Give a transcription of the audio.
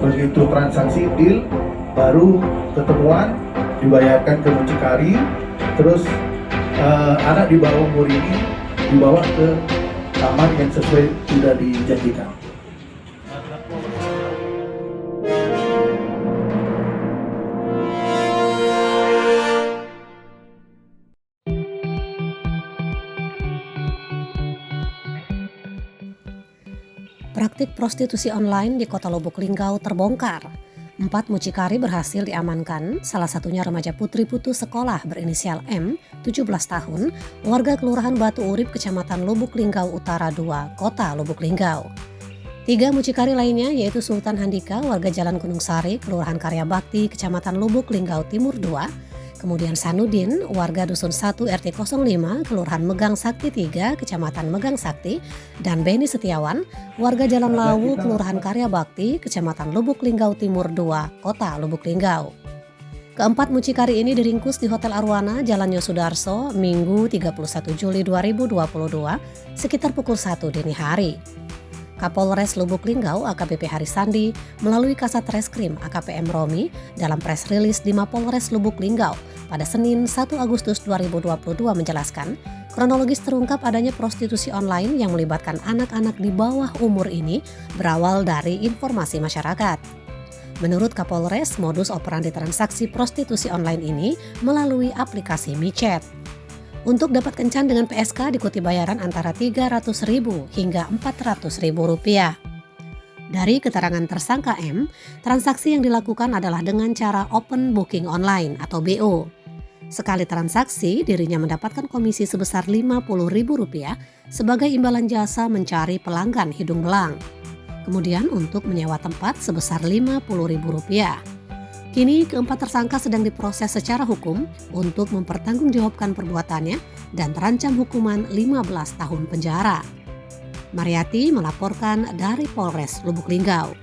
Begitu transaksi deal, baru ketemuan, dibayarkan ke mucikari, terus anak di bawah umur ini dibawa ke kamar yang sesuai sudah dijanjikan. Praktik prostitusi online di Kota Lubuk Linggau terbongkar. 4 mucikari berhasil diamankan, salah satunya remaja putri putus sekolah berinisial M, 17 tahun, warga Kelurahan Batu Urip, Kecamatan Lubuk Linggau Utara 2, Kota Lubuk Linggau. 3 mucikari lainnya yaitu Sultan Handika, warga Jalan Gunung Sari, Kelurahan Karya Bakti, Kecamatan Lubuk Linggau Timur 2, kemudian Sanudin, warga Dusun 1 RT 05, Kelurahan Megang Sakti 3, Kecamatan Megang Sakti, dan Beni Setiawan, warga Jalan Lawu, Kelurahan Karya Bakti, Kecamatan Lubuk Linggau Timur 2, Kota Lubuk Linggau. Keempat mucikari ini diringkus di Hotel Arwana, Jalan Yosudarso, Minggu 31 Juli 2022, sekitar pukul 1 dini hari. Kapolres Lubuk Linggau AKBP Harisandi melalui Kasat Reskrim AKPM Romi dalam press release di Mapolres Lubuk Linggau pada Senin 1 Agustus 2022 menjelaskan kronologis terungkap adanya prostitusi online yang melibatkan anak-anak di bawah umur ini berawal dari informasi masyarakat. Menurut Kapolres, modus operandi transaksi prostitusi online ini melalui aplikasi micet. Untuk dapat kencan dengan PSK diikuti bayaran antara Rp300.000 hingga Rp400.000. Dari keterangan tersangka M, transaksi yang dilakukan adalah dengan cara open booking online atau BO. Sekali transaksi, dirinya mendapatkan komisi sebesar Rp50.000 sebagai imbalan jasa mencari pelanggan hidung belang. Kemudian untuk menyewa tempat sebesar Rp50.000. Kini keempat tersangka sedang diproses secara hukum untuk mempertanggungjawabkan perbuatannya dan terancam hukuman 15 tahun penjara. Mariati melaporkan dari Polres Lubuk Linggau.